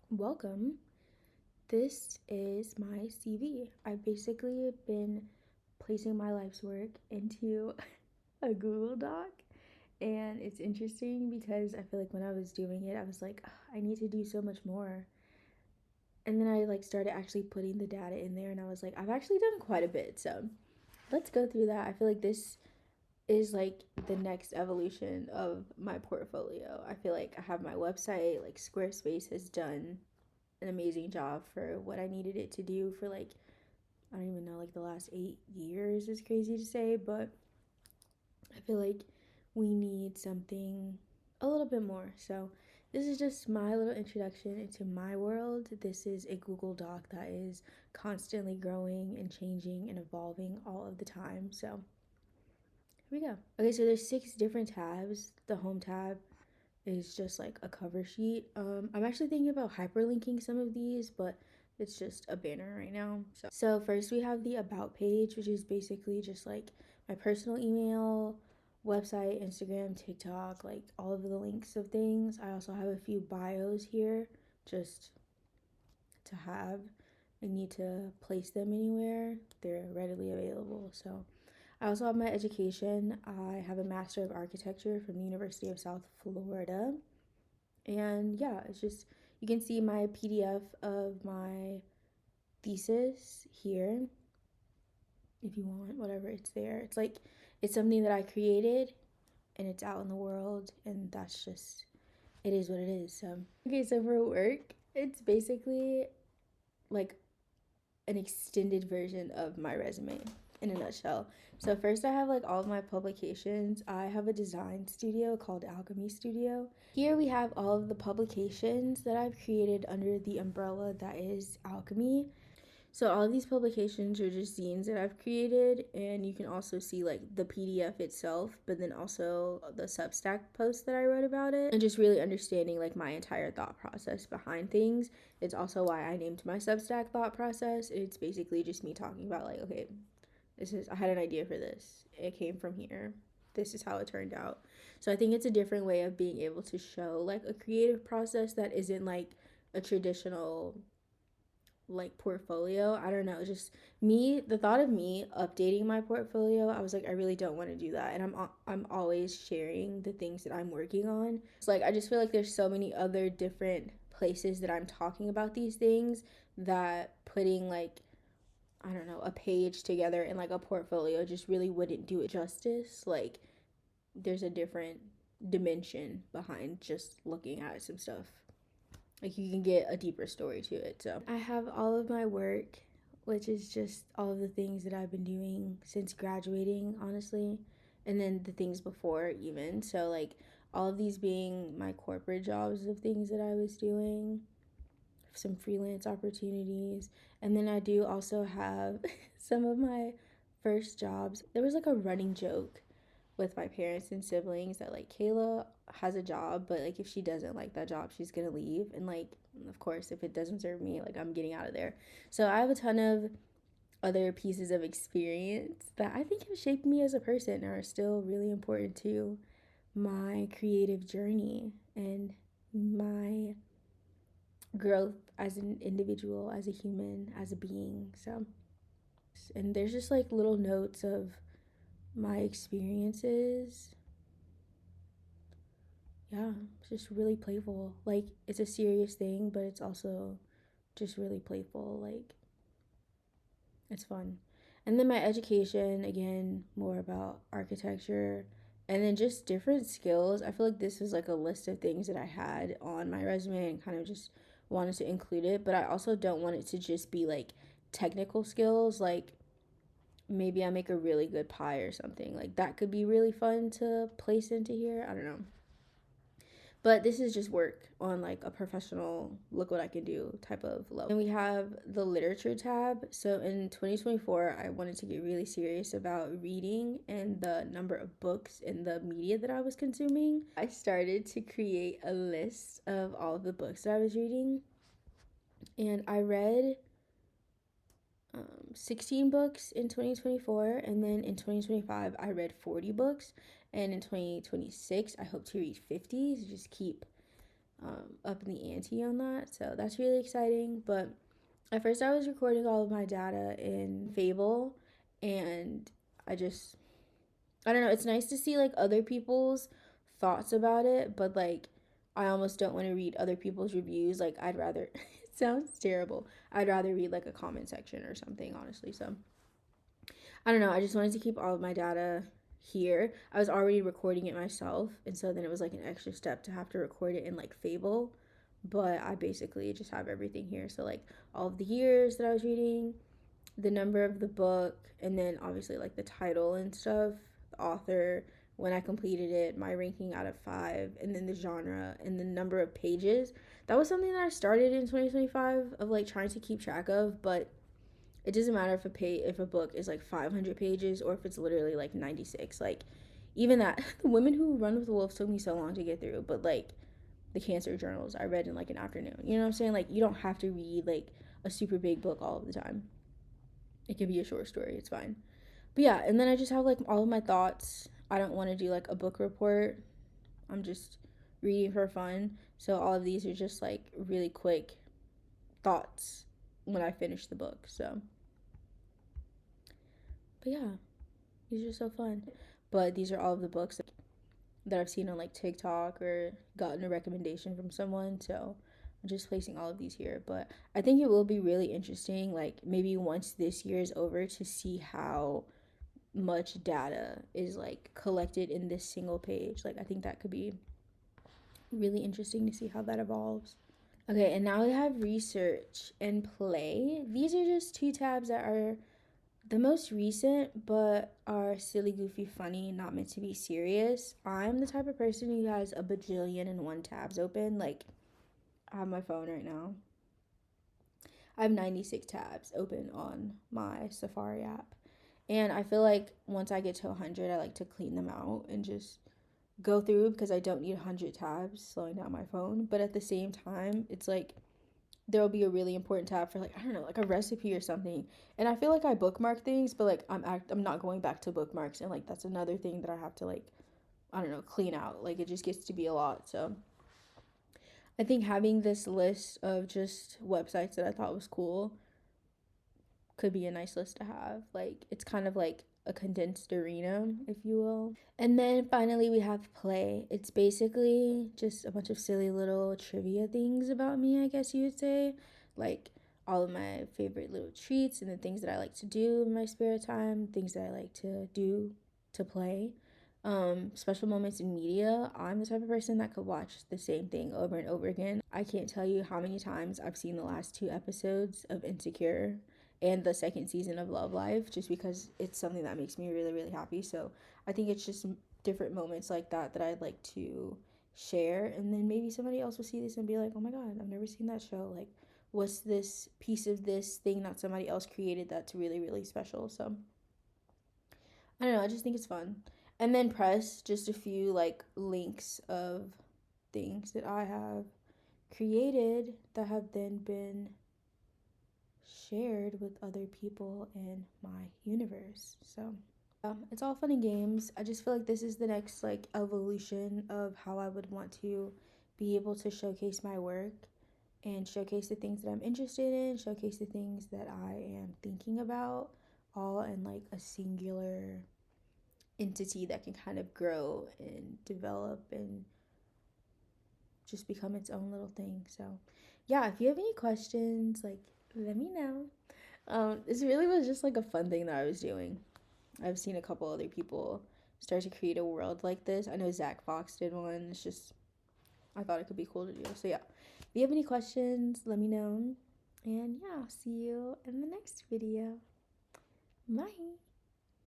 Welcome. This is my CV. I've basically been placing my life's work into a Google Doc, and it's interesting because I feel like when I was doing it, I was like, "Ugh, I need to do so much more." And then I started actually putting the data in there, and I was like, I've actually done quite a bit. So let's go through that. I feel like this is like the next evolution of my portfolio. I feel like I have my website, like Squarespace has done an amazing job for what I needed it to do for like I don't even know, like the last 8 years is crazy to say, but I feel like we need something a little bit more. So this is just my little introduction into my world. This is a Google Doc that is constantly growing and changing and evolving all of the time. So here we go. Okay, so there's 6 different tabs. The home tab is just like a cover sheet. I'm actually thinking about hyperlinking some of these, but it's just a banner right now. So first we have the about page, which is basically just like my personal email, website, Instagram, TikTok, like all of the links of things. I also have a few bios here just to have. I need to place them anywhere. They're readily available. So I also have my education. I have a Master of Architecture from the University of South Florida. And yeah, it's just, you can see my PDF of my thesis here if you want, whatever, it's there. It's like, it's something that I created and it's out in the world, and that's just, it is what it is. So, okay, so for work, it's basically like an extended version of my resume in a nutshell. So first I have like all of my publications. I have a design studio called Alchemy Studio. Here we have all of the publications that I've created under the umbrella that is Alchemy. So all of these publications are just zines that I've created, and you can also see like the PDF itself, but then also the Substack post that I wrote about it, and just really understanding like my entire thought process behind things. It's also why I named my Substack thought process. It's basically just me talking about like, okay, I had an idea for this. It came from here. This is how it turned out. So I think it's a different way of being able to show like a creative process that isn't like a traditional like portfolio. I don't know, just me, the thought of me updating my portfolio, I was like, I really don't want to do that. And I'm always sharing the things that I'm working on. It's like I just feel like there's so many other different places that I'm talking about these things that putting like, I don't know, a page together in like a portfolio just really wouldn't do it justice. Like there's a different dimension behind just looking at some stuff. Like you can get a deeper story to it. So I have all of my work, which is just all of the things that I've been doing since graduating, honestly, and then the things before even. So like all of these being my corporate jobs of things that I was doing, some freelance opportunities, and then I do also have some of my first jobs. There was like a running joke with my parents and siblings that like Kayla has a job, but like if she doesn't like that job, she's gonna leave. And like, of course, if it doesn't serve me, like I'm getting out of there. So I have a ton of other pieces of experience that I think have shaped me as a person and are still really important to my creative journey and my growth as an individual, as a human, as a being. So, and there's just like little notes of my experiences. Yeah, it's just really playful. Like it's a serious thing, but it's also just really playful. Like it's fun. And then my education, again, more about architecture and then just different skills. I feel like this was like a list of things that I had on my resume and kind of just wanted to include it, but I also don't want it to just be like technical skills. Like maybe I make a really good pie or something. Like that could be really fun to place into here. I don't know. But this is just work on like a professional, look what I can do type of level. And we have the literature tab. So in 2024, I wanted to get really serious about reading and the number of books and the media that I was consuming. I started to create a list of all of the books that I was reading. And I read 16 books in 2024, and then in 2025 I read 40 books, and in 2026 I hope to read 50, so just keep up in the ante on that. So that's really exciting. But at first, I was recording all of my data in Fable, and I just, I don't know, it's nice to see like other people's thoughts about it, but like, I almost don't want to read other people's reviews. Like, I'd rather, it sounds terrible, I'd rather read like a comment section or something, honestly. So, I don't know, I just wanted to keep all of my data here. I was already recording it myself, and so then it was like an extra step to have to record it in like Fable. But I basically just have everything here. So, like, all of the years that I was reading, the number of the book, and then obviously like the title and stuff, the author, when I completed it, my ranking out of 5, and then the genre and the number of pages. That was something that I started in 2025 of like trying to keep track of, but it doesn't matter if a book is like 500 pages or if it's literally like 96. Like, even that, the Women Who Run with the Wolves took me so long to get through, but like the cancer journals I read in like an afternoon. You know what I'm saying? Like, you don't have to read like a super big book all of the time. It could be a short story, it's fine. But yeah, and then I just have like all of my thoughts. I don't want to do like a book report. I'm just reading for fun. So all of these are just like really quick thoughts when I finish the book. So, but yeah, these are so fun. But these are all of the books that I've seen on like TikTok or gotten a recommendation from someone. So I'm just placing all of these here. But I think it will be really interesting, like maybe once this year is over, to see how much data is like collected in this single page. Like, I think that could be really interesting to see how that evolves. Okay, and now we have research and play. These are just two tabs that are the most recent, but are silly, goofy, funny, not meant to be serious. I'm the type of person who has a bajillion and one tabs open. Like, I have my phone right now. I have 96 tabs open on my Safari app. And I feel like once I get to 100, I like to clean them out and just go through, because I don't need 100 tabs slowing down my phone. But at the same time, it's like there will be a really important tab for like, I don't know, like a recipe or something. And I feel like I bookmark things, but like I'm not going back to bookmarks, and like that's another thing that I have to like, I don't know, clean out. Like, it just gets to be a lot. So I think having this list of just websites that I thought was cool could be a nice list to have. Like, it's kind of like a condensed arena, if you will. And then finally, we have play. It's basically just a bunch of silly little trivia things about me, I guess you would say. Like, all of my favorite little treats and the things that I like to do in my spare time, things that I like to do to play. Special moments in media. I'm the type of person that could watch the same thing over and over again. I can't tell you how many times I've seen the last 2 episodes of Insecure and the second season of Love Life, just because it's something that makes me really, really happy. So I think it's just different moments like that that I'd like to share. And then maybe somebody else will see this and be like, oh my God, I've never seen that show. Like, what's this piece of this thing that somebody else created that's really, really special? So I don't know, I just think it's fun. And then press, just a few like links of things that I have created that have then been shared with other people in my universe. So it's all fun and games. I just feel like this is the next like evolution of how I would want to be able to showcase my work and showcase the things that I'm interested in, showcase the things that I am thinking about, all in like a singular entity that can kind of grow and develop and just become its own little thing. So, yeah, if you have any questions, like, let me know. This really was just like a fun thing that I was doing. I've seen a couple other people start to create a world like this. I know Zach Fox did one. It's just, I thought it could be cool to do. So, yeah, if you have any questions, let me know. And yeah, I'll see you in the next video. Bye.